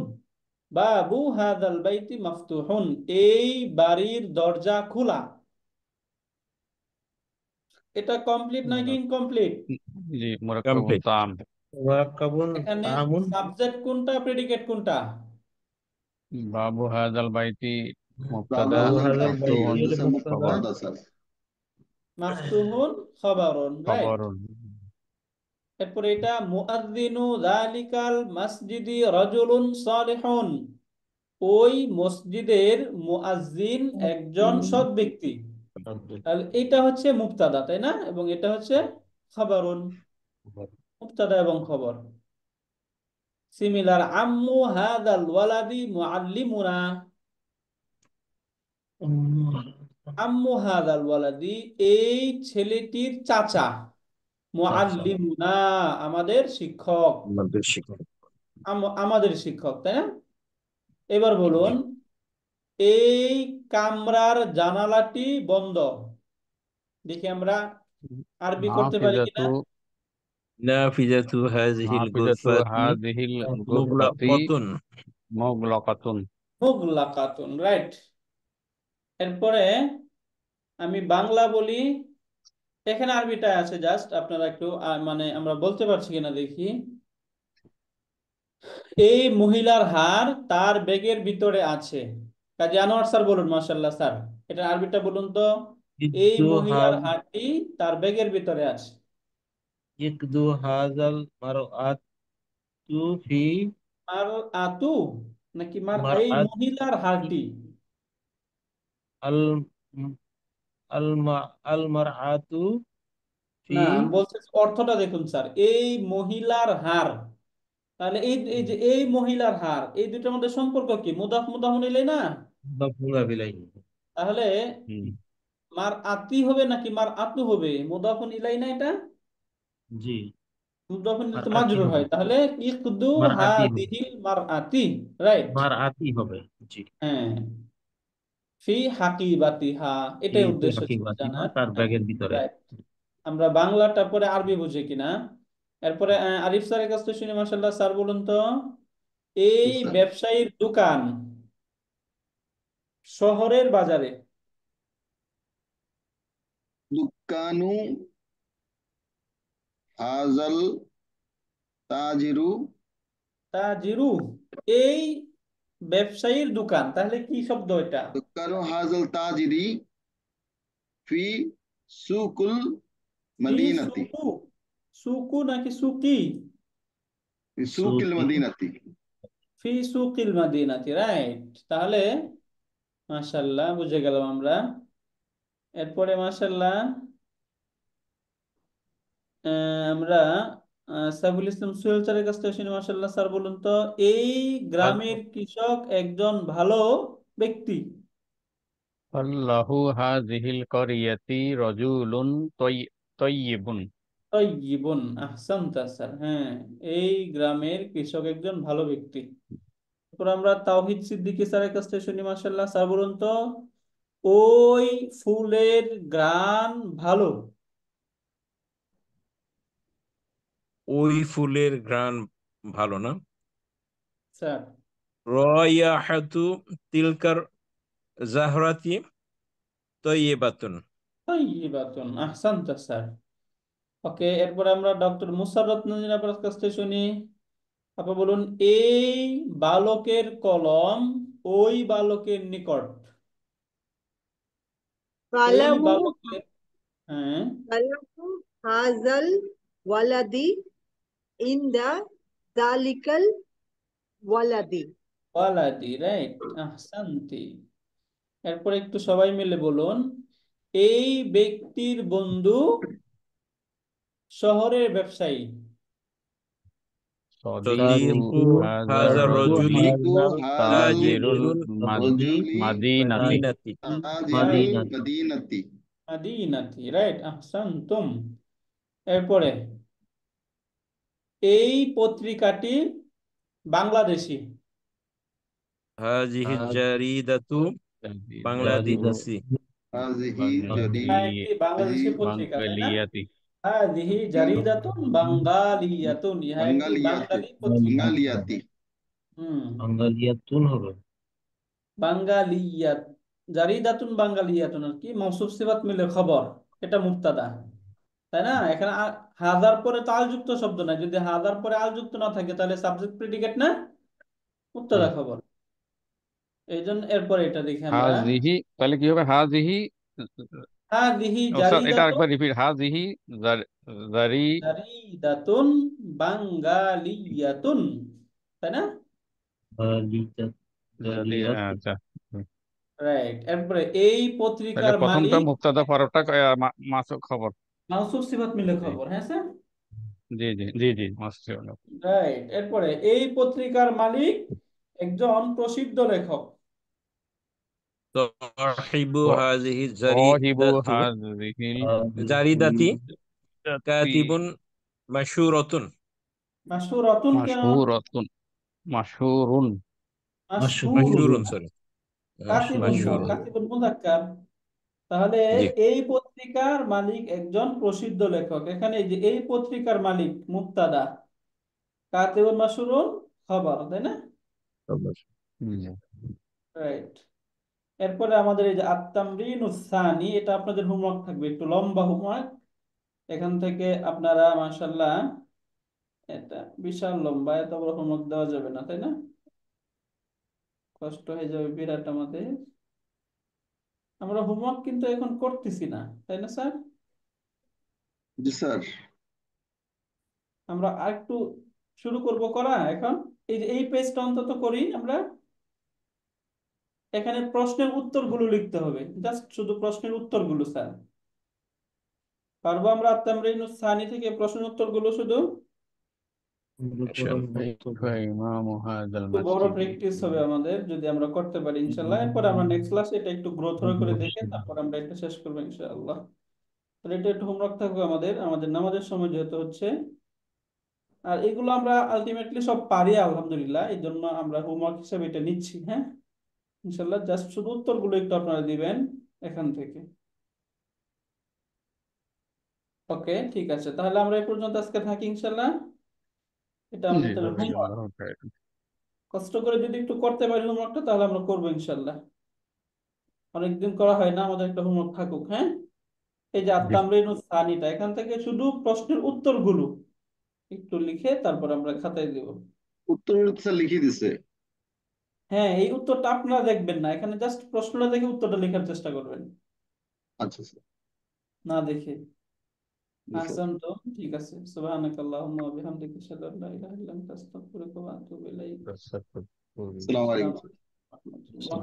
বাবু হাদাল বাইতি মাফতুহুন, এই বাড়ির দরজা খোলা। এটা কমপ্লিট নাকি ইনকমপ্লিট? জি, মুরাক্কাবুন complete তাম। মুরাক্কাবুন এখানে তামুন। সাবজেক্ট কোনটা, প্রেডিকেট কোনটা? বাবু হাযাল বাইতি মুবতাদা, বাবু বাবু হাজার হাজাল বাইতি মাফতুহুন বাইতের হচ্ছে মুবতাদা। মুবতাদা স্যার। মাফতুহুন খবরুন, রাইট। খবরুন। এরপর এটা মুআযযিনু যালিকাল মসজিদি রাজুলুন সালিহুন, ওই মসজিদের মুআযযিন একজন সৎ ব্যক্তি। তাহলে এটা হচ্ছে মুবতাদা, তাই না? এবং এটা হচ্ছে খবরুন, মুবতাদা এবং খবর। সিমিলার, আম্মু হাদাল ওয়ালাদি মুআল্লিমুনা, আম্মু হাদাল ওয়ালাদি, এই ছেলেটির চাচা, চাচা। মুআল্লিমুনা, আমাদের শিক্ষক, আমাদের শিক্ষক আমাদের শিক্ষক, তাই না? এবার জি বলুন, এই কামরার জানালাটি বন্ধ। দেখি আমরা আরবি করতে পারি নাফিজাতু, কিনা। নাফিজাতু হাযিহিল নাফিজাতু গুরফাতি হাযিহিল গুরফাতি মুগলাকাতুন মুগলাকাতুন। মুগলাকাতুন, রাইট। এরপরে আমি বাংলা বলি, এখানে আরবিটা আছে, জাস্ট আপনারা একটু মানে আমরা বলতে পারছি কিনা দেখি। এই মহিলার হার তার ব্যাগের ভিতরে আছে। কাজী আনোয়ার স্যার বলুন, মাশাআল্লাহ স্যার, এটা আরবিটা বলুন তো। এই ইকদু মহিলার হাজ হারটি তার ব্যাগের ভিতরে আছে। ইকদু হাজাল মারআতু ফি মার আতু নাকি মার এই মহিলার হারটি? আল আল আল মার আতু ফি না, আমি বলছি অর্থটা দেখুন স্যার, এই মহিলার হার। তাহলে এই এই যে এই মহিলার হার, এই দুটোর মধ্যে সম্পর্ক কি? মুদাফ মুদাফ নিলে না? মাফউলা বিলাইহি। তাহলে হুম। মার আতি হবে নাকি মার আতু হবে? মুদাফুন ইলাই না এটা? জি, মুদাফুন ইলাই মার তো আতি মাজরুর হবে, হয়, তাহলে ইকদু মার আতি হবে, হাদিহিল মার আতি। রাইট। মার আতি হবে। জি, হ্যাঁ, ফি হাকিবাতিহা, এটাই এই উদ্দেশ্য ছিল হাকিমাতিহা, জানার। তার হ্যাঁ, ব্যাগের ভিতরে। রাইট। আমরা বাংলাটা পরে আরবি বুঝি কিনা। এরপরে আরিফ স্যারের কাছ থেকে শুনি, মাসাল্লাহ। স্যার বলুন তো, এই জি স্যার। ব্যবসায়ীর দোকান শহরের বাজারে। দুকানু হাজাল তাজিরু। তাজিরু, এই ব্যবসায়ীর দোকান, তাহলে কি শব্দ এটা? দুকানু হাজাল তাজিরি ফি সুকুল ফি মদিনাতি। সুকু, সুকু নাকি সুকি? ফি সুকিল সুকি, মদিনাতি। ফি সুকিল মাদিনাতি, রাইট। তাহলে মাশাল্লাহ, বুঝে গেলাম আমরা। এরপরে মাশাল্লাহ আমরা সাইফুল ইসলাম সোহেল স্যারের কাছ থেকে শুনি, মাশাল্লাহ। স্যার বলুন তো, এই গ্রামের কৃষক একজন ভালো ব্যক্তি। আল্লাহু হাযিহিল ক্বরিয়াতি রাজুলুন তাইয়্যিবুন। তাইয়্যিবুন, আহসানতা স্যার। হ্যাঁ, এই গ্রামের কৃষক একজন ভালো ব্যক্তি। এরপর আমরা তাওহিদ সিদ্দিকী স্যারের কাছ থেকে শুনি, মাশাল্লাহ। স্যার বলুন তো, ওই ফুলের ঘ্রাণ ভালো। ওই ফুলের ঘ্রাণ ভালো না? স্যার, রায়াহাতু তিলকার জাহরাতি তয়্যিবাতুন। তাইয়্যিবাতুন, আহসানতা স্যার। ওকে, এরপর আমরা ডক্টর মুসাররত নজরুল আপনার কাছ থেকে শুনি। আপনি বলুন, এই বালকের কলম ওই বালকের নিকট। এই ফালাহু বালকের, হ্যাঁ, ফালাহু হাজাল ওয়ালাদি ইনদা যালিকাল ওয়ালাদি। ওয়ালাদি, রাইট, আহসানতি। এরপর একটু সবাই মিলে বলুন, এই ব্যক্তির বন্ধু শহরের ব্যবসায়ী। সদিকু সদিকু হাযার হাযার রাজুলি রাজুলি সদিকু হাজাল তাজিরুল তাজিরুল রজুলি মাদিনাতি। মাদিনাতি। তাজিরুল রাইট, মাদিনাতি। মদিনাতি। মাদিনাতি, রাইট, আহসানতুম। এরপরে, এই পত্রিকাটি বাংলাদেশি। হাযিহি জারিদাতু জারিদাতু বাংলাদেশী। হাযিহি এটা একটি বাংলাদেশি পত্রিকা, তাই না? বাঙালিয়াতি। হাযিহি জারিদাতুন বাঙ্গালিয়াতুন, ইহা একটি বাঙ্গালিয়াতি। বাঙালি পত্রিকা। বাঙ্গালিয়াতি। হুম, বাঙ্গালিয়াতুন হবে। বাঙ্গালিয়াত, জারিদাতুন বাঙ্গালিয়াতুন আর কি, মৌসুফ সিফাত মিলে খবর, এটা মুবতাদা, তাই না? এখানে হাজার পরে তো আল যুক্ত শব্দ নাই। যদি হাজার পরে আল যুক্ত না থাকে, তাহলে সাবজেক্ট প্রেডিকেট না, মুবতাদা হুম। খবর। এই জন্য এরপরে এটা দেখি আমরা, হাযিহি, তাহলে কি হবে? হাযিহি, হাযিহি ও স্যার এটা জারিদাতুন, আরেকবার রিপিট। হাযিহি জারি জারিদাতুন বাঙ্গালিয়াতুন, তাই না? জালিদাত, জারি, জালিদাত। আচ্ছা। হুম। রাইট। এরপরে, এই তাহলে পত্রিকার প্রথমটা মালিক, মুবতাদা, পরেরটা মাসুক খবর। মাউসুফ সিফাত মিলে জি খবর, হ্যাঁ স্যার। জি জি জি জি, মাসুক। রাইট। এরপরে, এই পত্রিকার মালিক একজন প্রসিদ্ধ লেখক। সাহিবু স- হাযিহি সাহিবু জারিদাতু হাযিহিল জারিদাতি জাতি কাতিবুন মাশহুরাতুন। মাশহুরাতুন কেন? মাশহুরাতুন, মাশহুরুন। মাশহুরুন, মাশহুরুন, সরি, কাতিবুন না, মাশহুরুন। কাতিবুন মুযাক্কার। তাহলে জি, এই পত্রিকার মালিক একজন প্রসিদ্ধ লেখক। এখানে এই যে এই পত্রিকার মালিক মুবতাদা, কাতিবুন মাশহুরুন খবর, তাই না? হুম। রাইট। এরপরে আমাদের এই যে আত-তামরিনুস সানি, এটা আপনাদের হোমওয়ার্ক থাকবে, একটু লম্বা হোমওয়ার্ক। এখান থেকে আপনারা মাশাআল্লাহ, এটা বিশাল লম্বা, এত বড় হোমওয়ার্ক দেওয়া যাবে না, তাই না? কষ্ট হয়ে যাবে বিরাট আমাদের। আমরা হোমওয়ার্ক কিন্তু এখন করতেছি না, তাই না স্যার? জি স্যার। আমরা আরেকটু শুরু করব করা এখন। এই যে এই পেজটা অন্তত করি আমরা। এখানে প্রশ্নের উত্তরগুলো লিখতে হবে, জাস্ট শুধু প্রশ্নের উত্তরগুলো স্যার। পারবো আমরা আত-তামরিনুস সানি থেকে প্রশ্নের উত্তরগুলো শুধু? এগুলো মাশাআল্লাহ। পড়ার মতো কাইফা ইমামু হাযাল একটু বড় মাসজিদ। প্র্যাকটিস হবে আমাদের যদি আমরা করতে পারি ইনশাল্লাহ। এরপর আমরা নেক্সট ক্লাসে এটা একটু গ্রোথ করে দেখে তারপর আমরা এটা শেষ করবো ইনশাআল্লাহ। তাহলে এটা একটু হোমওয়ার্ক থাকবে আমাদের, আমাদের নামাজের সময় যেহেতু হচ্ছে। আর এগুলো আমরা আলটিমেটলি সব পারি আলহামদুলিল্লাহ, এই জন্য আমরা হোমওয়ার্ক হিসেবে এটা নিচ্ছি। হ্যাঁ ইনশাল্লাহ, জাস্ট শুধু উত্তরগুলো একটু আপনারা দিবেন এখান থেকে। ওকে ঠিক আছে, তাহলে আমরা এই পর্যন্ত আজকে থাকি ইনশাল্লাহ। এটা জি আমাদের জি। হোমওয়ার্ক, জাযাকাল্লাহু খাইরান। কষ্ট করে যদি একটু করতে পারি হোমওয়ার্কটা তাহলে আমরা করবো ইনশাল্লাহ। অনেকদিন করা হয় না, আমাদের একটা হোমওয়ার্ক থাকুক। হ্যাঁ এই যে জি। আত-তামরিনুস সানিটা, এখান থেকে শুধু প্রশ্নের উত্তরগুলো একটু লিখে তারপর আমরা খাতায় দেব। উত্তরগুলো তো স্যার লিখে দিছে। হ্যাঁ এই উত্তরটা আপনারা দেখবেন না, এখানে জাস্ট প্রশ্নটা দেখে উত্তরটা লেখার চেষ্টা করবেন, আচ্ছা স্যার। না দেখে। জি স্যার। আহসান তো, ঠিক আছে। সুবহানাকাল্লাহুম্মা ওয়া বিহামদিকা আশহাদু আল্লা ইলাহা ইল্লা আনতা আস্তাগফিরুকা ওয়া আতুবু ইলাইক। আসসালামু আলাইকুম আসসালামু স্যার। আলাইকুম ওয়া রাহমাতুল্লাহ।